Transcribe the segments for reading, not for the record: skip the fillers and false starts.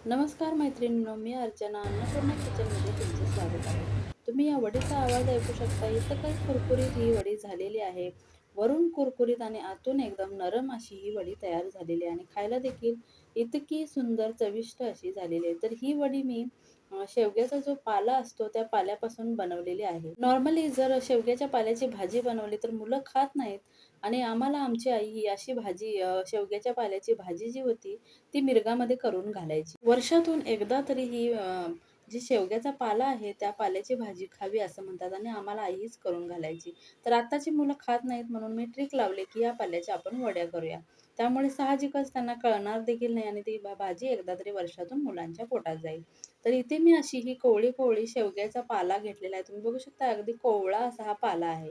नमस्कार मैत्रिणींनो, मी अर्चना अन्नपूर्णा किचनमध्ये तुमचं स्वागत आहे. तुम्ही या वडीचा आवाज ऐकू शकता. इथं काही कुरकुरीत ही वडी झालेली आहे. वरून कुरकुरीत आणि आतून एकदम नरम अशी ही वडी तयार झालेली आहे आणि खायला देखील इतकी सुंदर चविष्ट अशी झालेली आहे. तर ही वडी मी शेवग्याचा जो पाला असतो त्या पाल्यापासून बनवलेली आहे. नॉर्मली जर शेवग्याच्या पाल्याची भाजी बनवली तर मुलं खात नाहीत आणि आम्हाला आमची आई ही अशी भाजी शेवग्याच्या पाल्याची भाजी जी होती ती मिरगामध्ये करून घालायची. वर्षातून एकदा तरी ही जी शेवग्याचा पाला आहे त्या पाल्याची भाजी खावी असं म्हणतात आणि आम्हाला आई हीच करून घालायची. तर आत्ताची मुलं खात नाहीत म्हणून मी ट्रिक लावली, की या पाल्याच्या आपण वड्या करूया. त्यामुळे साहजिकच त्यांना कळणार देखील नाही आणि ती भाजी एकदा तरी वर्षातून मुलांच्या पोटात जाईल. तर इथे मी अशी ही कोवळी-कोवळी शेवग्याचा पाला घेतलेला आहे. तुम्ही बघू शकता अगदी कोवळा असा हा पाला आहे.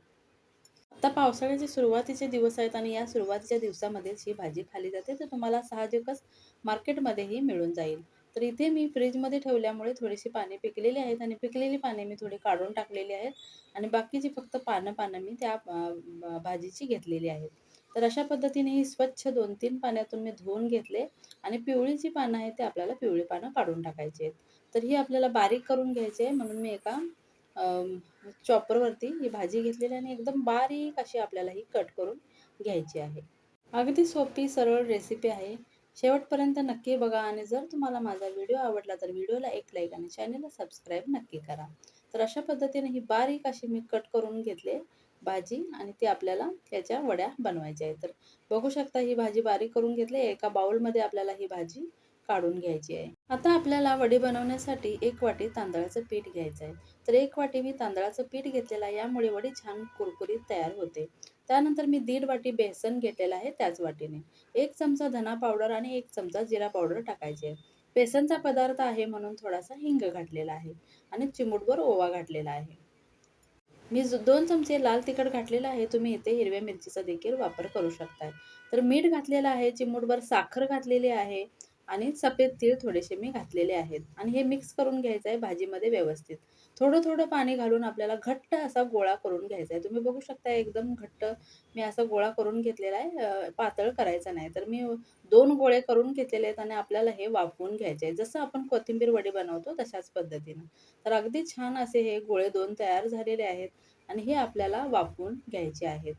आता पावसाळ्याचे सुरुवातीचे दिवस आहेत आणि या सुरुवातीच्या दिवसामध्येच ही भाजी खाल्ली जाते, तर तुम्हाला साहजिकच मार्केटमध्येही मिळून जाईल. तर इथे मी फ्रीजमध्ये ठेवल्यामुळे थोडीशी पाने पिकलेली आहेत आणि पिकलेली पाने मी थोडी काढून टाकलेली आहेत आणि बाकीची फक्त पानं मी त्या भाजीची घेतलेली आहेत. तर अशा पद्धतीने ही स्वच्छ 2-3 पाण्यातून मी धुवून घेतले आणि पिवळी जी पानं आहेत, ती आपल्याला पिवळी पानं काढून टाकायची आहेत. तर ही आपल्याला बारीक करून घ्यायची आहे म्हणून मी एका चॉपरवरती ही भाजी घेतलेली आणि एकदम बारीक अशी आपल्याला ही कट करून घ्यायची आहे. अगदी सोपी सरळ रेसिपी आहे. शेवटपर्यंत नक्की बघा आणि जर तुम्हाला माझा व्हिडिओ आवडला तर व्हिडिओला एक लाईक आणि चॅनलला सबस्क्राईब नक्की करा. तर अशा पद्धतीने ही बारीक अशी मी कट करून घेतले भाजी आणि ती आपल्याला त्याच्या वड्या बनवायच्या आहेत. तर बघू शकता ही भाजी बारीक करून घेतली. एका बाउलमध्ये आपल्याला ही भाजी काढून घ्यायची आहे. आता आपल्याला वडी बनवण्यासाठी 1 वाटी तांदळाचं पीठ घ्यायचं आहे. तर 1 वाटी मी तांदळाचं पीठ घेतलेलं आहे. यामुळे वडी छान कुरकुरीत तयार होते. त्यानंतर मी 1.5 वाटी बेसन घेतलेलं आहे त्याच वाटीने. 1 चमचा धना पावडर आणि 1 चमचा जिरा पावडर टाकायची आहे. बेसनचा पदार्थ आहे म्हणून थोडासा हिंग घातलेला आहे आणि चिमूटभर ओवा घातलेला आहे. मी 2 चमचे लाल तिखट घातलेलं आहे. तुम्ही इथे हिरव्या मिरचीचा देखील वापर करू शकताय. तर मीठ घातलेलं आहे, चिमूटभर साखर घातलेली आहे आणि सफेद तीळ थोडेसे मी घातलेले आहेत आणि हे मिक्स करून घ्यायचं आहे भाजीमध्ये व्यवस्थित. थोडं-थोडं पाणी घालून आपल्याला घट्ट असा गोळा करून घ्यायचा आहे. तुम्ही बघू शकता एकदम घट्ट मी असा गोळा करून घेतलेला आहे. पातळ करायचा नाही. तर मी 2 गोळे करून घेतलेले आहेत आणि आपल्याला हे वाफवून घ्यायचे आहे. जसं आपण कोथिंबीर वडी बनवतो तशाच पद्धतीनं. तर अगदी छान असे हे गोळे 2 तयार झालेले आहेत आणि हे आपल्याला वाफवून घ्यायचे आहेत.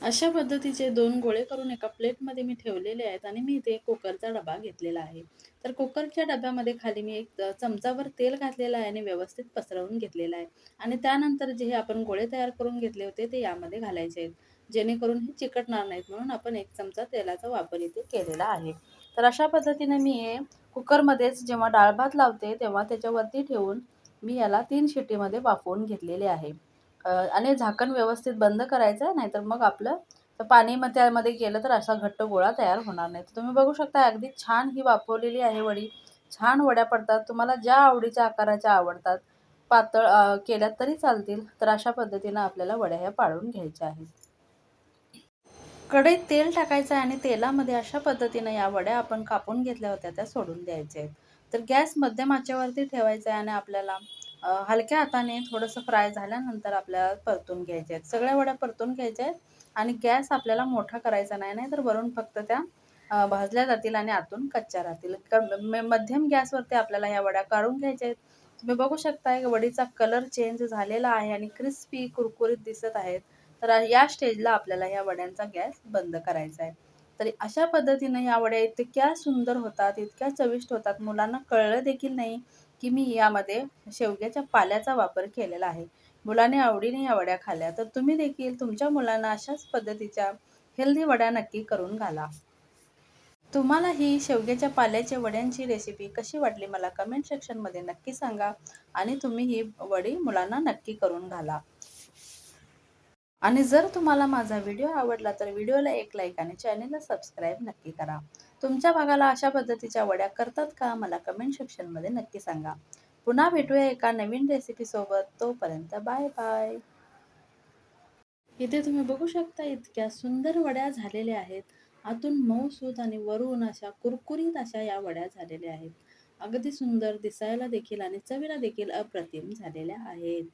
अशा पद्धतीचे 2 गोळे करून एका प्लेटमध्ये मी ठेवलेले आहेत आणि मी इथे कुकरचा डबा घेतलेला आहे. तर कुकरच्या डब्यामध्ये खाली मी एक चमचाभर तेल घातलेलं आहे आणि व्यवस्थित पसरवून घेतलेलं आहे आणि त्यानंतर जे हे आपण गोळे तयार करून घेतले होते ते यामध्ये घालायचे आहेत. जेणेकरून हे चिकटणार नाहीत म्हणून आपण 1 चमचा तेलाचा वापर इथे केलेला आहे. तर अशा पद्धतीने मी हे कुकरमध्येच जेव्हा डाळ-भात लावते तेव्हा त्याच्यावरती ठेवून मी याला 3 शिट्टीमध्ये वाफवून घेतलेले आहे. आणि झाकण व्यवस्थित बंद करायचं आहे, नाहीतर मग आपलं पाणी मग त्यामध्ये गेलं तर असा घट्ट गोळा तयार होणार नाही. तर तुम्ही बघू शकता अगदी छान ही वाफवलेली आहे वडी. छान वड्या पडतात. तुम्हाला ज्या आवडीच्या आकाराच्या आवडतात, पातळ केल्यात तरी चालतील. तर अशा पद्धतीनं आपल्याला वड्या ह्या पाडून घ्यायच्या आहेत. कढईत तेल टाकायचं आहे आणि तेलामध्ये अशा पद्धतीनं या वड्या आपण कापून घेतल्या होत्या त्या सोडून द्यायच्या आहेत. तर गॅस मध्यम आचेवरती ठेवायचा आहे आणि आपल्याला हलक्या हाताने थोडंसं फ्राय झाल्यानंतर आपल्याला परतून घ्यायच्या आहेत. सगळ्या वड्या परतून घ्यायच्या आहेत आणि गॅस आपल्याला मोठा करायचा नाही, नाहीतर वरून फक्त त्या भाजल्या जातील आणि आतून कच्च्या राहतील. मध्यम गॅसवरती आपल्याला ह्या वड्या काढून घ्यायच्या आहेत. तुम्ही बघू शकता वडीचा कलर चेंज झालेला आहे आणि क्रिस्पी कुरकुरीत दिसत आहेत. तर या स्टेजला आपल्याला ह्या वड्यांचा गॅस बंद करायचा आहे. तर अशा पद्धतीनं ह्या वड्या इतक्या सुंदर होतात, इतक्या चविष्ट होतात. मुलांना कळलं देखील नाही, की मी यामध्ये शेवग्याच्या पाल्याचा वापर केलेला आहे. मुलांनी आवडीने या वड्या खाल्ल्या. तर तुम्ही देखील तुमच्या मुलांना अशाच पद्धतीच्या हेल्दी वड्या नक्की करून घाला. तुम्हाला ही शेवग्याच्या पाल्याच्या वड्यांची रेसिपी कशी वाटली मला कमेंट सेक्शनमध्ये नक्की सांगा आणि तुम्ही ही वडी मुलांना नक्की करून घाला. आणि जर तुम्हाला माझा व्हिडिओ आवडला तर व्हिडिओला एक लाईक आणि चॅनलला सबस्क्राईब नक्की करा. तुमच्या भागाला अशा पद्धतीच्या वड्या करतात का मला कमेंट सेक्शनमध्ये नक्की सांगा. पुन्हा भेटूया एका नवीन रेसिपीसोबत. तोपर्यंत बाय बाय. इथे तुम्ही बघू शकता इतक्या सुंदर वड्या झालेल्या आहेत. आतून मऊसूत आणि वरून अशा कुरकुरीत अशा या वड्या झालेल्या आहेत. अगदी सुंदर दिसायला देखील आणि चवीला देखील अप्रतिम झालेल्या आहेत.